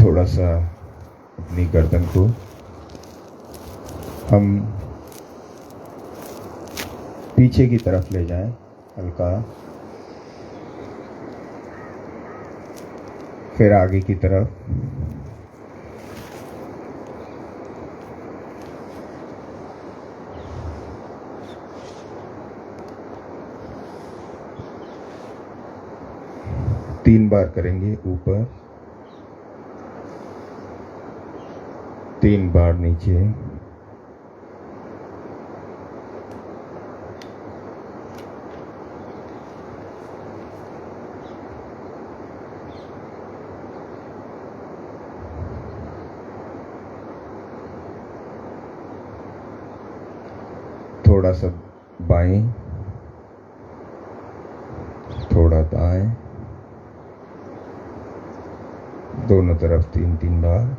थोड़ा सा अपनी गर्दन को हम पीछे की तरफ ले जाएं, हल्का, फिर आगे की तरफ, तीन बार करेंगे। ऊपर, 3 बार नीचे, थोड़ा सा बाएं, थोड़ा दाएं, दोनों तरफ 3-3 बार।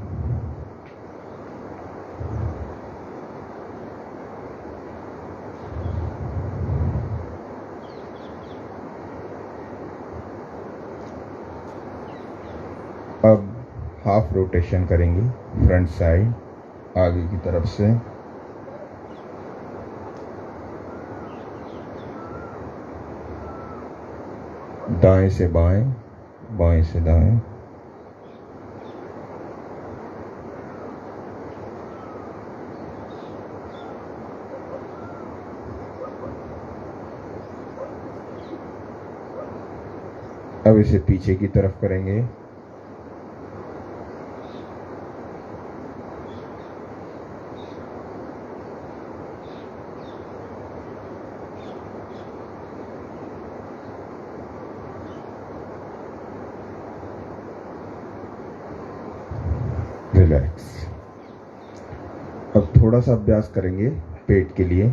अब हाफ रोटेशन करेंगे फ्रंट साइड, आगे की तरफ से। दाएं से बाएं, बाएं से दाएं। अब इसे पीछे की तरफ करेंगे। रिलैक्स। अब थोड़ा सा अभ्यास करेंगे पेट के लिए।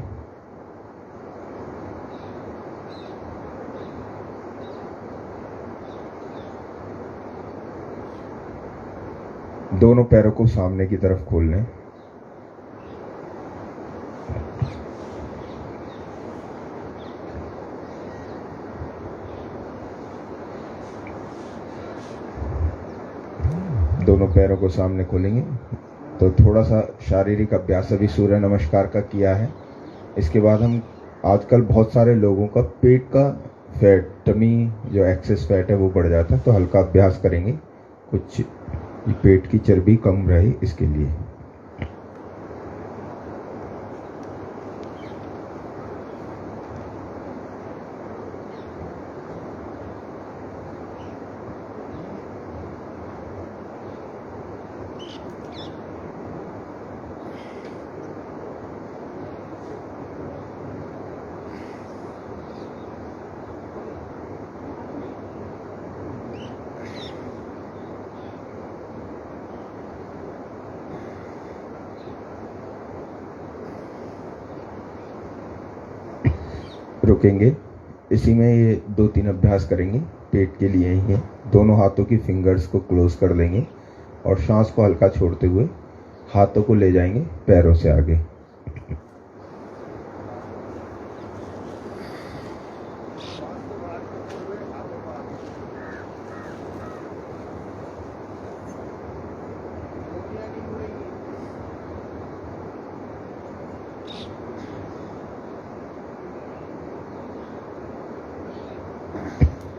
दोनों पैरों को सामने की तरफ खोल लें। दोनों पैरों को सामने खोलेंगे तो थोड़ा सा शारीरिक अभ्यास अभी सूर्य नमस्कार का किया है। इसके बाद हम आजकल बहुत सारे लोगों का पेट का फैट, टमी जो एक्सेस फैट है वो बढ़ जाता है, तो हल्का अभ्यास करेंगे कुछ पेट की चर्बी कम रहे इसके लिए। रुकेंगे, इसी में ये 2-3 अभ्यास करेंगे पेट के लिए ही है। दोनों हाथों की फिंगर्स को क्लोज कर लेंगे और सांस को हल्का छोड़ते हुए हाथों को ले जाएंगे पैरों से आगे।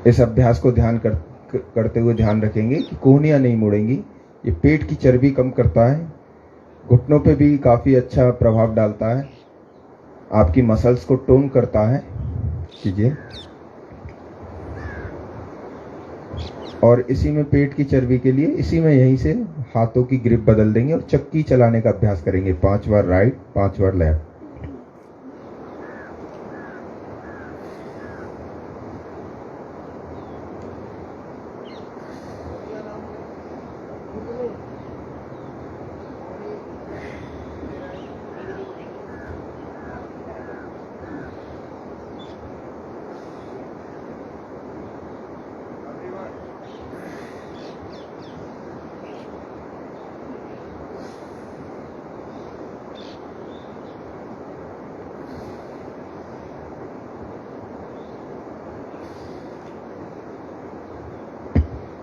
इस अभ्यास को करते हुए ध्यान रखेंगे कि कोहनियां नहीं मुड़ेंगी। ये पेट की चर्बी कम करता है, घुटनों पे भी काफ़ी अच्छा प्रभाव डालता है, आपकी मसल्स को टोन करता है। कीजिए। और इसी में पेट की चर्बी के लिए इसी में यहीं से हाथों की ग्रिप बदल देंगे और चक्की चलाने का अभ्यास करेंगे। 5 बार राइट, 5 बार लेफ्ट।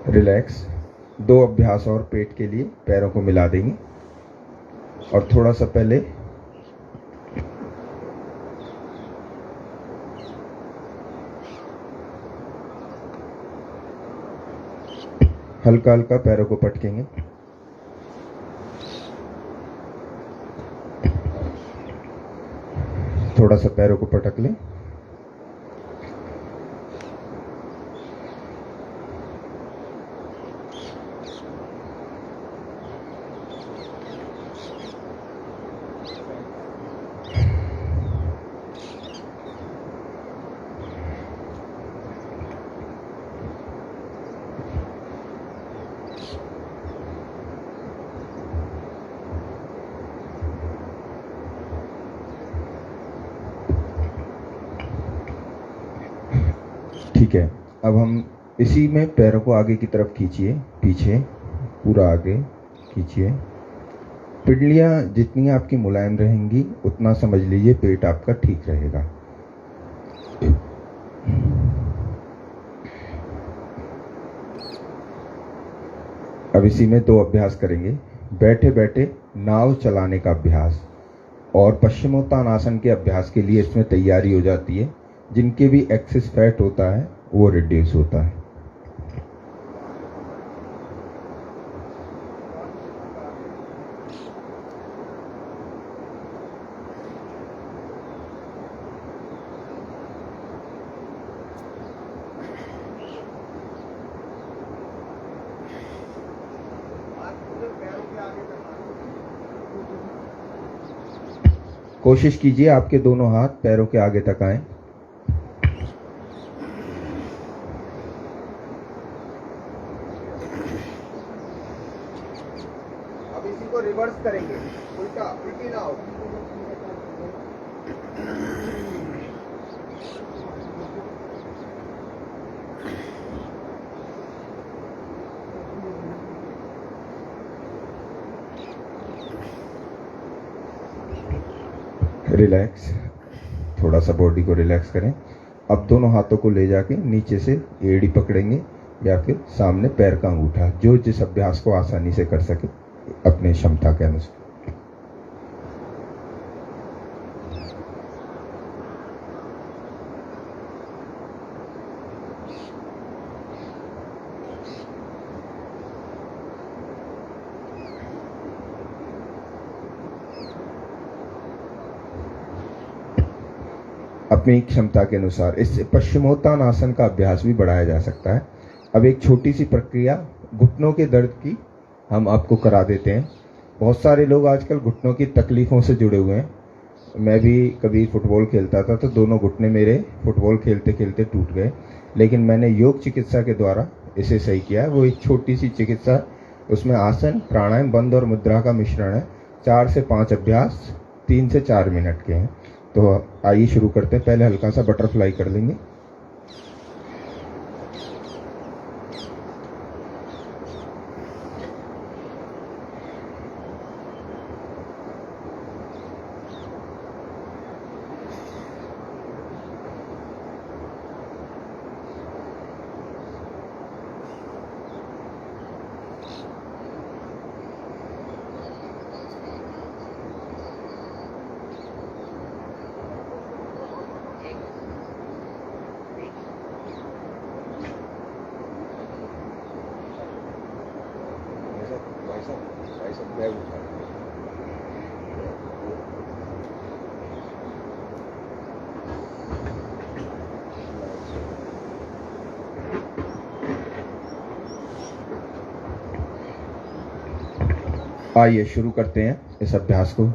रिलैक्स। 2 अभ्यास और पेट के लिए पैरों को मिला देंगे और थोड़ा सा पहले हल्का हल्का पैरों को पटकेंगे। थोड़ा सा पैरों को पटक लें। ठीक है, अब हम इसी में पैरों को आगे की तरफ खींचिए, पीछे पूरा आगे खींचिए। पिंडलियाँ जितनी आपकी मुलायम रहेंगी उतना समझ लीजिए पेट आपका ठीक रहेगा। अब इसी में 2 अभ्यास करेंगे। बैठे बैठे नाव चलाने का अभ्यास और पश्चिमोत्तानासन के अभ्यास के लिए इसमें तैयारी हो जाती है। जिनके भी एक्सेस फैट होता है वो रिड्यूस होता है। कोशिश कीजिए आपके दोनों हाथ पैरों के आगे तक आएं। अब इसी को रिवर्स करेंगे, उल्टी ना हो। रिलैक्स, थोड़ा सा बॉडी को रिलैक्स करें। अब दोनों हाथों को ले जाके नीचे से एड़ी पकड़ेंगे या फिर सामने पैर का अंगूठा, जो जिस अभ्यास को आसानी से कर सके अपने क्षमता के अनुसार। अपनी क्षमता के अनुसार इससे पश्चिमोत्तानासन का अभ्यास भी बढ़ाया जा सकता है। अब एक छोटी सी प्रक्रिया घुटनों के दर्द की हम आपको करा देते हैं। बहुत सारे लोग आजकल घुटनों की तकलीफ़ों से जुड़े हुए हैं। मैं भी कभी फुटबॉल खेलता था तो दोनों घुटने मेरे फुटबॉल खेलते खेलते टूट गए, लेकिन मैंने योग चिकित्सा के द्वारा इसे सही किया है। वो एक छोटी सी चिकित्सा, उसमें आसन, प्राणायाम, बंद और मुद्रा का मिश्रण है। 4 से 5 अभ्यास 3 से 4 मिनट के हैं। तो आइए शुरू करते हैं। पहले हल्का सा बटरफ्लाई कर लेंगे। आइए शुरू करते हैं इस अभ्यास को।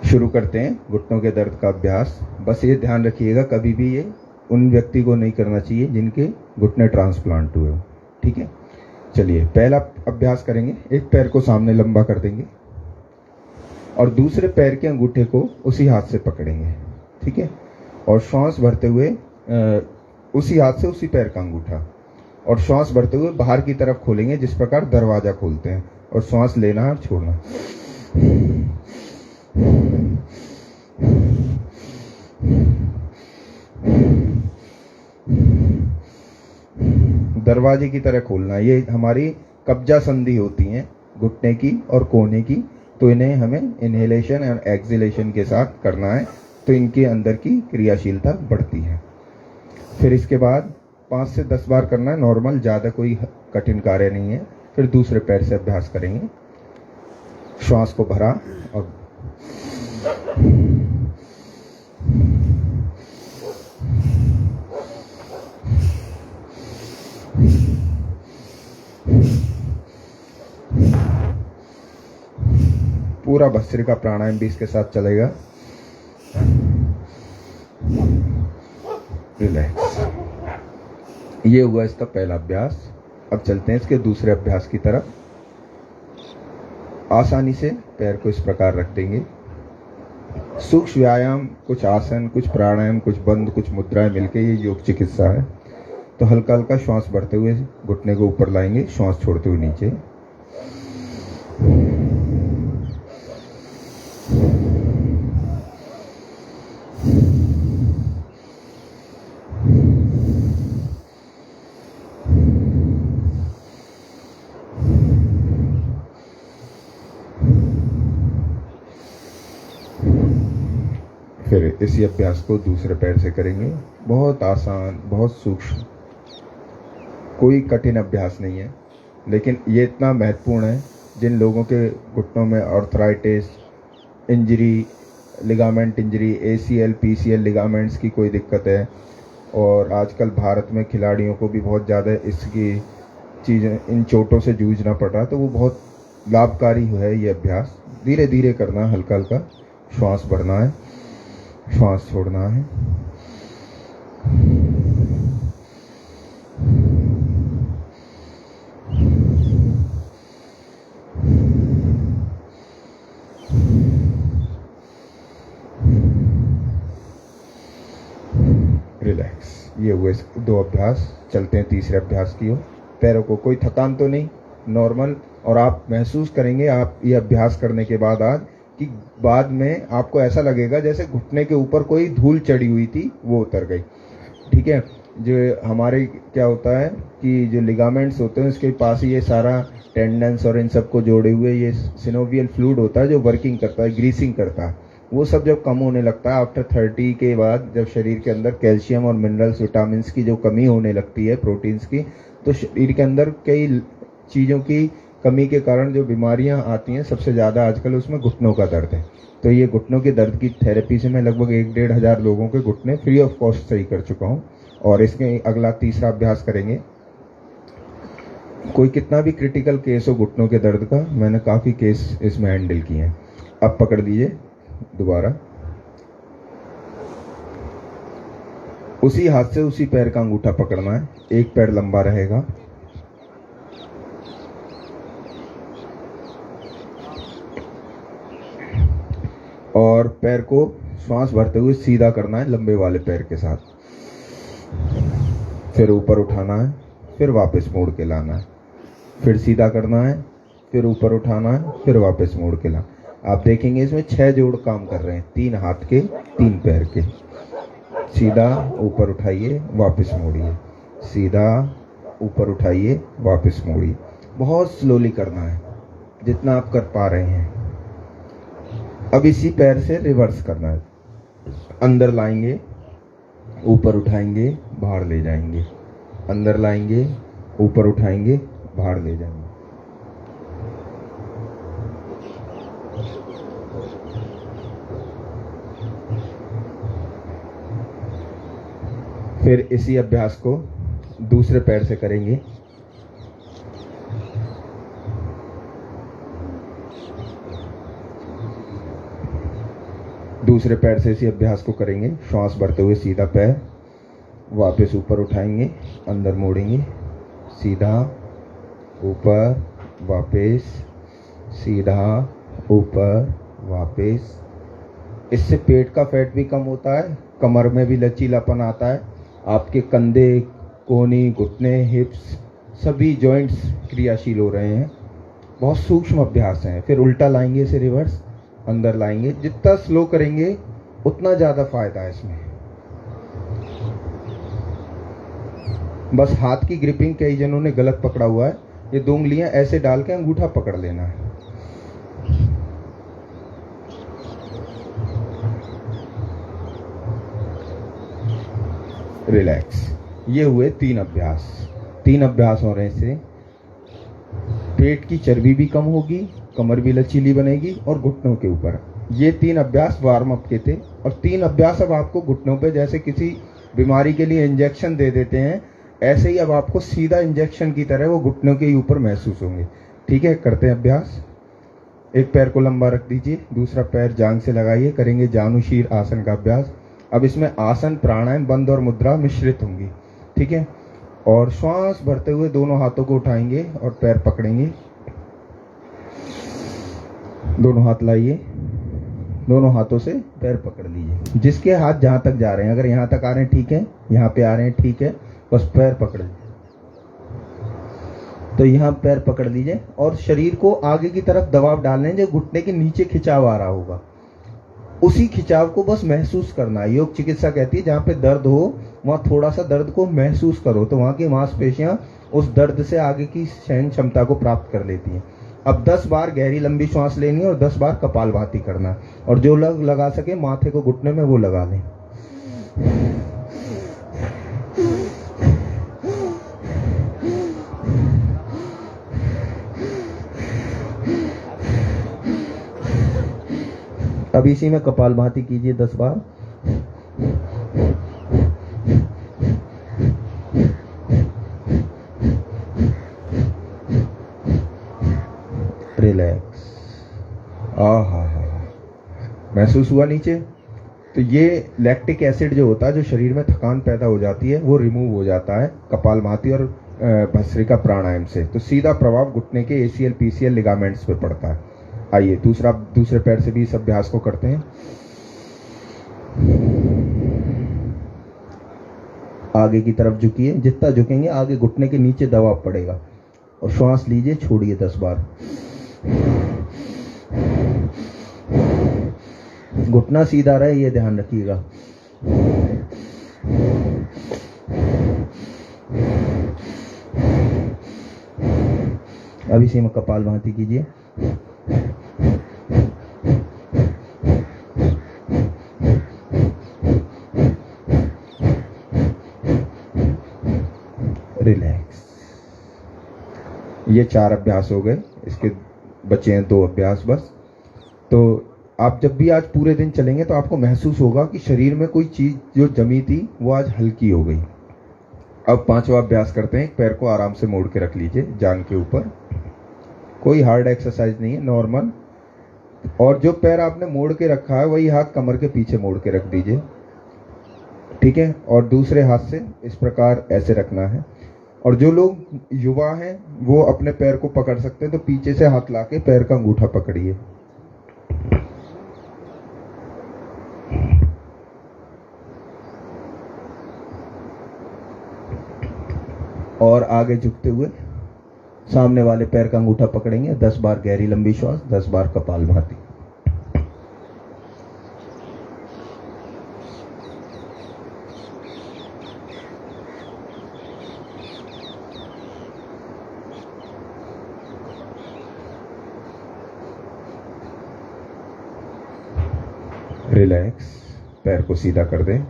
शुरू करते हैं घुटनों के दर्द का अभ्यास। बस ये ध्यान रखिएगा कभी भी ये उन व्यक्ति को नहीं करना चाहिए जिनके घुटने ट्रांसप्लांट हुए हो। ठीक है, चलिए पहला अभ्यास करेंगे। एक पैर को सामने लंबा कर देंगे और दूसरे पैर के अंगूठे को उसी हाथ से पकड़ेंगे। ठीक है, और श्वास भरते हुए उसी हाथ से उसी पैर का अंगूठा, और श्वास भरते हुए बाहर की तरफ खोलेंगे जिस प्रकार दरवाजा खोलते हैं। और श्वास लेना और छोड़ना। दरवाजे की तरह खोलना। ये हमारी कब्जा संधि होती हैं घुटने की और कोहनी की, तो इन्हें हमें इनहेलेशन और एक्सहेलेशन के साथ करना है, तो इनके अंदर की क्रियाशीलता बढ़ती है। फिर इसके बाद 5 से 10 बार करना है नॉर्मल, ज़्यादा कोई कठिन कार्य नहीं है। फिर दूसरे पैर से अभ्यास करेंगे। श्वास को भरा और पूरा भस्त्रिका प्राणायाम भी इसके साथ चलेगा। रिलैक्स। ये हुआ इसका पहला अभ्यास। अब चलते हैं इसके दूसरे अभ्यास की तरफ। आसानी से पैर को इस प्रकार रख देंगे। सूक्ष्म व्यायाम, कुछ आसन, कुछ प्राणायाम, कुछ बंद, कुछ मुद्राएं मिलके ये योग चिकित्सा है। तो हल्का हल्का श्वास बढ़ते हुए घुटने को ऊपर लाएंगे, श्वास छोड़ते हुए नीचे। फिर इसी अभ्यास को दूसरे पैर से करेंगे। बहुत आसान, बहुत सूक्ष्म, कोई कठिन अभ्यास नहीं है, लेकिन ये इतना महत्वपूर्ण है जिन लोगों के घुटनों में arthritis, injury, ligament injury, ACL, PCL ligaments की कोई दिक्कत है, और आजकल भारत में खिलाड़ियों को भी बहुत ज़्यादा इसकी चीज़ें, इन चोटों से जूझना पड़ रहा है, तो वो बहुत लाभकारी है ये अभ्यास। धीरे धीरे करना है, हल्का हल्का श्वास भरना है, श्वास छोड़ना है। रिलैक्स। ये हुए 2 अभ्यास। चलते हैं तीसरे अभ्यास की ओर। पैरों को कोई थकान तो नहीं, नॉर्मल। और आप महसूस करेंगे आप ये अभ्यास करने के बाद आज कि बाद में आपको ऐसा लगेगा जैसे घुटने के ऊपर कोई धूल चढ़ी हुई थी, वो उतर गई। ठीक है। जो हमारे क्या होता है कि जो लिगामेंट्स होते हैं उसके पास ही ये सारा टेंडेंस और इन सबको जोड़े हुए ये सिनोवियल फ्लूइड होता है जो वर्किंग करता है, ग्रीसिंग करता है। वो सब जब कम होने लगता है आफ्टर 30 के बाद, जब शरीर के अंदर कैल्शियम और मिनरल्स, विटामिन की जो कमी होने लगती है, प्रोटीन्स की, तो शरीर के अंदर कई चीज़ों की कमी के कारण जो बीमारियां आती हैं, सबसे ज़्यादा आजकल उसमें घुटनों का दर्द है। तो ये घुटनों के दर्द की थेरेपी से मैं लगभग 1-1.5 हज़ार लोगों के घुटने फ्री ऑफ कॉस्ट सही कर चुका हूँ। और इसके अगला तीसरा अभ्यास करेंगे। कोई कितना भी क्रिटिकल केस हो घुटनों के दर्द का, मैंने काफ़ी केस इसमें हैंडल किए हैं। अब पकड़ लीजिए दोबारा, उसी हाथ से उसी पैर का अंगूठा पकड़ना है। एक पैर लंबा रहेगा, और पैर को श्वास भरते हुए सीधा करना है लंबे वाले पैर के साथ। फिर ऊपर उठाना है, फिर वापस मोड़ के लाना है, फिर सीधा करना है, फिर ऊपर उठाना है, फिर वापस मोड़ के लाना। आप देखेंगे इसमें 6 जोड़ काम कर रहे हैं, 3 हाथ के, 3 पैर के। सीधा ऊपर उठाइए, वापस मोड़िए, सीधा ऊपर उठाइए, वापस मोड़िए। बहुत स्लोली करना है, जितना आप कर पा रहे हैं। अब इसी पैर से रिवर्स करना है। अंदर लाएंगे, ऊपर उठाएंगे, बाहर ले जाएंगे, अंदर लाएंगे, ऊपर उठाएंगे, बाहर ले जाएंगे। फिर इसी अभ्यास को दूसरे पैर से करेंगे। दूसरे पैर से इसी अभ्यास को करेंगे। श्वास भरते हुए सीधा पैर, वापस ऊपर उठाएंगे, अंदर मोड़ेंगे, सीधा ऊपर, वापस, सीधा ऊपर, वापस। इससे पेट का फैट भी कम होता है, कमर में भी लचीलापन आता है, आपके कंधे, कोहनी, घुटने, हिप्स, सभी जॉइंट्स क्रियाशील हो रहे हैं। बहुत सूक्ष्म अभ्यास हैं। फिर उल्टा लाएंगे इसे, रिवर्स अंदर लाएंगे। जितना स्लो करेंगे उतना ज़्यादा फायदा है इसमें। बस हाथ की ग्रिपिंग कई जनों ने गलत पकड़ा हुआ है। ये 2 उंगलियां ऐसे डाल के अंगूठा पकड़ लेना है। रिलैक्स। ये हुए 3 अभ्यास। 3 अभ्यास हो रहे से पेट की चर्बी भी कम होगी, कमर भी लचीली बनेगी और घुटनों के ऊपर। ये 3 अभ्यास वार्म अप के थे। और 3 अभ्यास अब आपको घुटनों पे, जैसे किसी बीमारी के लिए इंजेक्शन दे देते हैं, ऐसे ही अब आपको सीधा इंजेक्शन की तरह वो घुटनों के ऊपर महसूस होंगे। ठीक है, करते हैं अभ्यास। एक पैर को लंबा रख दीजिए, दूसरा पैर जांघ से लगाइए। करेंगे जानुशीर आसन का अभ्यास। अब इसमें आसन, प्राणायाम, बंद और मुद्रा मिश्रित होंगी। ठीक है, और श्वास भरते हुए दोनों हाथों को उठाएंगे और पैर पकड़ेंगे। दोनों हाथ लाइए, दोनों हाथों से पैर पकड़ लीजिए। जिसके हाथ जहां तक जा रहे हैं, अगर यहां तक आ रहे हैं ठीक है, यहां पे आ रहे हैं ठीक है, बस पैर पकड़ लीजिए। तो यहां पैर पकड़ लीजिए और शरीर को आगे की तरफ दबाव डालने, जो घुटने के नीचे खिंचाव आ रहा होगा, उसी खिंचाव को बस महसूस करना है। योग चिकित्सा कहती है जहां पे दर्द हो वहां थोड़ा सा दर्द को महसूस करो, तो वहां की मांसपेशियां उस दर्द से आगे की सहन क्षमता को प्राप्त कर लेती हैं। अब 10 बार गहरी लंबी श्वास लेनी है और 10 बार कपालभाति करना। और जो लोग लगा सके माथे को घुटने में वो लगा लें। अब इसी में कपालभाति कीजिए 10 बार। रिलैक्स। आहा, महसूस हुआ नीचे? तो ये लैक्टिक एसिड जो होता है, जो शरीर में थकान पैदा हो जाती है, वो रिमूव हो जाता है कपालभाति और भस्त्रिका प्राणायाम से। तो सीधा प्रभाव घुटने के ACL PCL लिगामेंट्स पे पड़ता है। आइए दूसरे पैर से भी इस अभ्यास को करते हैं। आगे की तरफ झुकिए, जितना झुकेंगे आगे घुटने के नीचे दबाव पड़ेगा। और श्वास लीजिए, छोड़िए 10 बार। घुटना सीधा रहे, ये ध्यान रखिएगा। अब इसी में कपालभाति कीजिए। रिलैक्स। ये 4 अभ्यास हो गए, इसके बचे हैं 2 अभ्यास बस। तो आप जब भी आज पूरे दिन चलेंगे तो आपको महसूस होगा कि शरीर में कोई चीज जो जमी थी वो आज हल्की हो गई। अब 5वां अभ्यास करते हैं। एक पैर को आराम से मोड़ के रख लीजिए जांघ के ऊपर। कोई हार्ड एक्सरसाइज नहीं है, नॉर्मल। और जो पैर आपने मोड़ के रखा है वही हाथ कमर के पीछे मोड़ के रख दीजिए। ठीक है, और दूसरे हाथ से इस प्रकार ऐसे रखना है। और जो लोग युवा हैं वो अपने पैर को पकड़ सकते हैं, तो पीछे से हाथ लाके पैर का अंगूठा पकड़िए। और आगे झुकते हुए सामने वाले पैर का अंगूठा पकड़ेंगे। 10 बार गहरी लंबी श्वास, 10 बार कपालभाति। रिलैक्स। पैर को सीधा कर दें।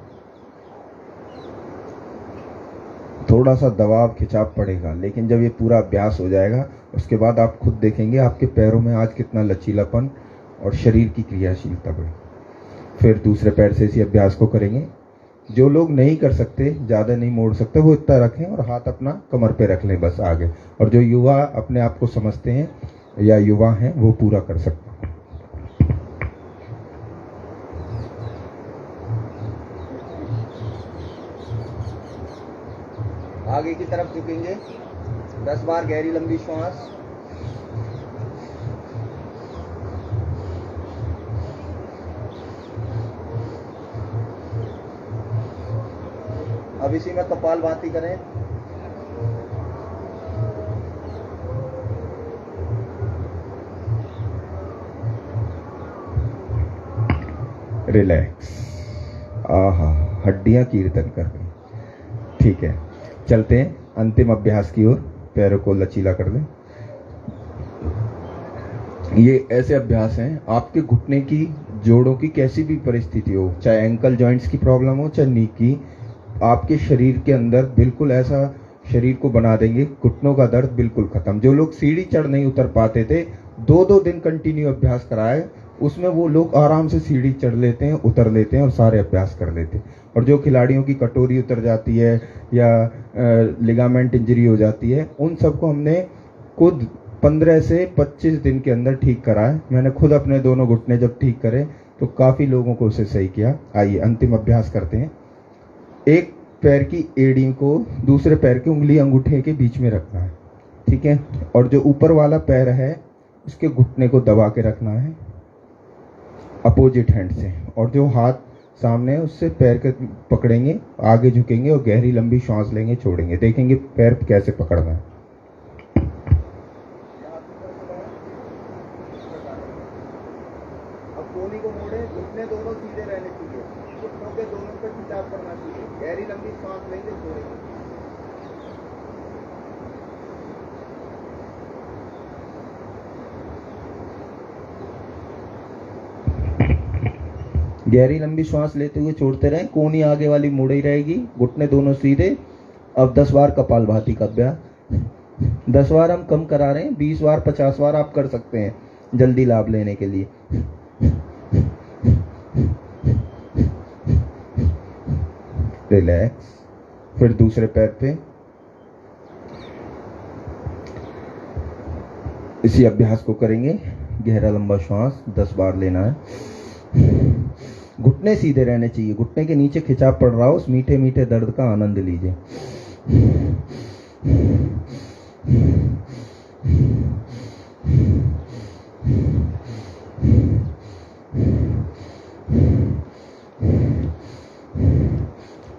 थोड़ा सा दबाव खिंचाव पड़ेगा, लेकिन जब ये पूरा अभ्यास हो जाएगा उसके बाद आप खुद देखेंगे आपके पैरों में आज कितना लचीलापन और शरीर की क्रियाशीलता बढ़ी। फिर दूसरे पैर से इसी अभ्यास को करेंगे। जो लोग नहीं कर सकते, ज़्यादा नहीं मोड़ सकते, वो इतना रखें और हाथ अपना कमर पे रख लें बस आगे। और जो युवा अपने आप को समझते हैं या युवा हैं वो पूरा कर सकते हैं। आगे की तरफ झुकेंगे। 10 बार गहरी लंबी श्वास। अब इसी में कपालभाति करें। रिलैक्स। आहा, हड्डियां कीर्तन कर रही। ठीक है, चलते हैं अंतिम अभ्यास की ओर। पैरों को लचीला कर लें। ये ऐसे अभ्यास हैं, आपके घुटने की, जोड़ों की कैसी भी परिस्थिति हो, चाहे एंकल जॉइंट्स की प्रॉब्लम हो, चाहे नी की, आपके शरीर के अंदर बिल्कुल ऐसा शरीर को बना देंगे, घुटनों का दर्द बिल्कुल खत्म। जो लोग सीढ़ी चढ़ नहीं उतर पाते थे, 2-2 दिन कंटिन्यू अभ्यास कराए, उसमें वो लोग आराम से सीढ़ी चढ़ लेते हैं, उतर लेते हैं और सारे अभ्यास कर लेते हैं। और जो खिलाड़ियों की कटोरी उतर जाती है या लिगामेंट इंजरी हो जाती है, उन सबको हमने खुद 15 से 25 दिन के अंदर ठीक करा है। मैंने खुद अपने दोनों घुटने जब ठीक करे तो काफ़ी लोगों को उसे सही किया। आइए अंतिम अभ्यास करते हैं। एक पैर की एड़ी को दूसरे पैर की उंगली अंगूठे के बीच में रखना है, ठीक है। और जो ऊपर वाला पैर है उसके घुटने को दबा के रखना है अपोजिट हैंड से, और जो हाथ सामने है उससे पैर के पकड़ेंगे, आगे झुकेंगे और गहरी लंबी सांस लेंगे, छोड़ेंगे। देखेंगे पैर कैसे पकड़ना है। अब कोहनी को मोड़े, घुटने दोनों सीधे रहने चाहिए, घुटनों के दोनों पर खिंचाव करना चाहिए, गहरी लंबी सांस लेंगे, छोड़ेंगे। गहरी लंबी श्वास लेते हुए छोड़ते रहें। कोहनी आगे वाली मुड़ ही रहेगी, घुटने दोनों सीधे। अब 10 बार कपालभाति का अभ्यास। 10 बार हम कम करा रहे हैं, 20 बार 50 बार आप कर सकते हैं जल्दी लाभ लेने के लिए। रिलैक्स। फिर दूसरे पैर पे इसी अभ्यास को करेंगे। गहरा लंबा श्वास 10 बार लेना है। घुटने सीधे रहने चाहिए, घुटने के नीचे खिंचाव पड़ रहा हो, उस मीठे मीठे दर्द का आनंद लीजिए।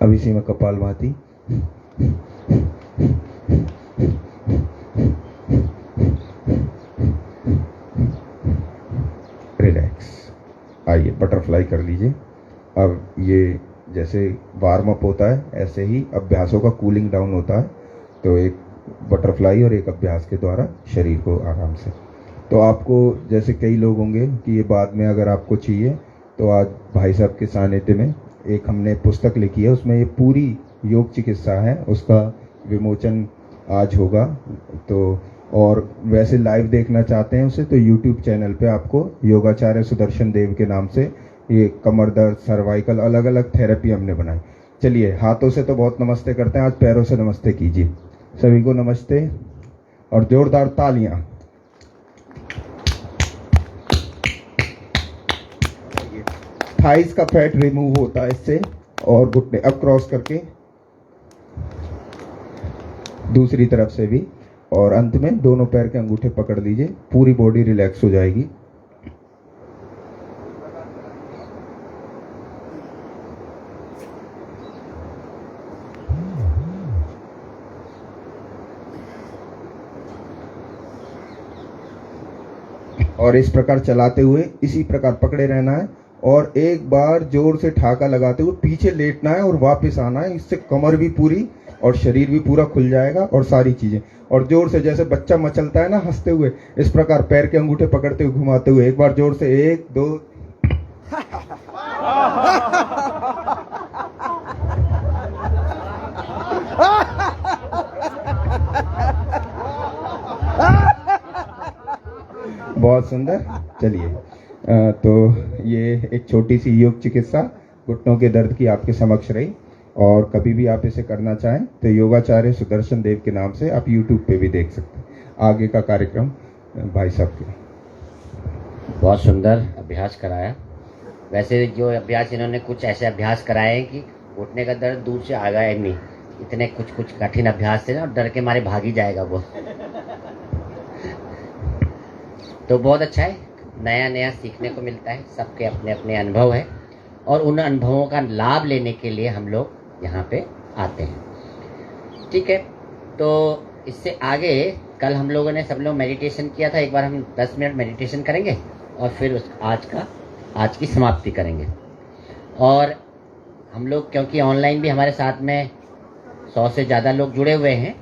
अब इसी में कपालभाति। रिलैक्स। आइए बटरफ्लाई कर लीजिए। अब ये जैसे वार्म अप होता है, ऐसे ही अभ्यासों का कूलिंग डाउन होता है। तो एक बटरफ्लाई और एक अभ्यास के द्वारा शरीर को आराम से। तो आपको जैसे कई लोग होंगे कि ये बाद में अगर आपको चाहिए तो आज भाई साहब के सानिध्य में एक हमने पुस्तक लिखी है, उसमें ये पूरी योग चिकित्सा है, उसका विमोचन आज होगा। तो और वैसे लाइव देखना चाहते हैं उसे तो YouTube चैनल पे आपको योगाचार्य सुदर्शन देव के नाम से ये कमर दर्द, सर्वाइकल, अलग अलग थेरेपी हमने बनाई। चलिए हाथों से तो बहुत नमस्ते करते हैं, आज पैरों से नमस्ते कीजिए। सभी को नमस्ते और जोरदार तालियां। थाइस का फैट रिमूव होता है इससे। और घुटने अब क्रॉस करके दूसरी तरफ से भी, और अंत में दोनों पैर के अंगूठे पकड़ लीजिए, पूरी बॉडी रिलैक्स हो जाएगी। और इस प्रकार चलाते हुए इसी प्रकार पकड़े रहना है और एक बार जोर से ठाका लगाते हुए पीछे लेटना है और वापस आना है। इससे कमर भी पूरी और शरीर भी पूरा खुल जाएगा और सारी चीजें। और जोर से जैसे बच्चा मचलता है ना हंसते हुए, इस प्रकार पैर के अंगूठे पकड़ते हुए घुमाते हुए एक बार जोर से 1 2। बहुत सुंदर। चलिए तो ये एक छोटी सी योग चिकित्सा घुटनों के दर्द की आपके समक्ष रही। और कभी भी आप इसे करना चाहें तो योगाचार्य सुदर्शन देव के नाम से आप YouTube पे भी देख सकते हैं। आगे का कार्यक्रम भाई साहब के। बहुत सुंदर अभ्यास कराया। वैसे जो अभ्यास इन्होंने कुछ ऐसे अभ्यास कराए हैं कि घुटने का दर्द दूर से आ गया नहीं। इतने कुछ कठिन अभ्यास थे ना, और डर के मारे भाग ही जाएगा वो। तो बहुत अच्छा है, नया नया सीखने को मिलता है। सबके अपने अपने अनुभव है और उन अनुभवों का लाभ लेने के लिए हम लोग यहाँ पे आते हैं। ठीक है, तो इससे आगे कल हम लोगों ने सब लोग मेडिटेशन किया था। एक बार हम 10 मिनट मेडिटेशन करेंगे और फिर आज की समाप्ति करेंगे। और हम लोग क्योंकि ऑनलाइन भी हमारे साथ में 100 से ज़्यादा लोग जुड़े हुए हैं,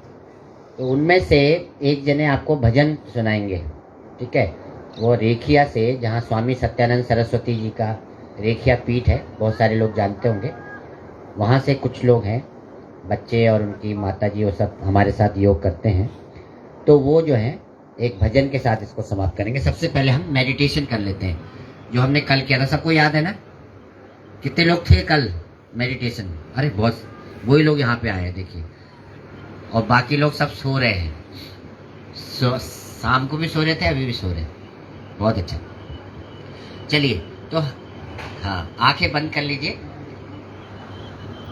तो उनमें से एक जने आपको भजन सुनाएंगे, ठीक है। वो रेखिया से, जहाँ स्वामी सत्यानंद सरस्वती जी का रेखिया पीठ है, बहुत सारे लोग जानते होंगे, वहाँ से कुछ लोग हैं, बच्चे और उनकी माता जी, वो सब हमारे साथ योग करते हैं। तो वो जो है एक भजन के साथ इसको समाप्त करेंगे। सबसे पहले हम मेडिटेशन कर लेते हैं, जो हमने कल किया था। सबको याद है ना? कितने लोग थे कल मेडिटेशन? अरे बहुत, वही लोग यहाँ पे आए हैं, देखिए। और बाकी लोग सब सो रहे हैं, शाम को भी सो रहे थे, अभी भी सो रहे हैं। बहुत अच्छा। चलिए, तो हाँ, आंखें बंद कर लीजिए।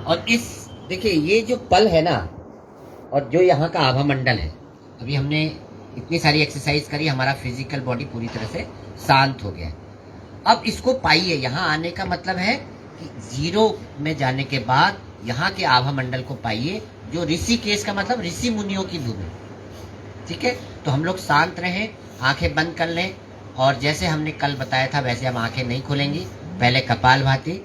और इस देखिए, ये जो पल है ना, और जो यहाँ का आभा मंडल है, अभी हमने इतनी सारी एक्सरसाइज करी, हमारा फिजिकल बॉडी पूरी तरह से शांत हो गया है। अब इसको पाइए। यहाँ आने का मतलब है कि जीरो में जाने के बाद यहाँ के आभा मंडल को पाइए, जो ऋषिकेश का मतलब ऋषि मुनियों की भूमि, ठीक है। तो हम लोग शांत रहें, आंखें बंद कर लें, और जैसे हमने कल बताया था वैसे हम आंखें नहीं खोलेंगी। पहले कपालभाति,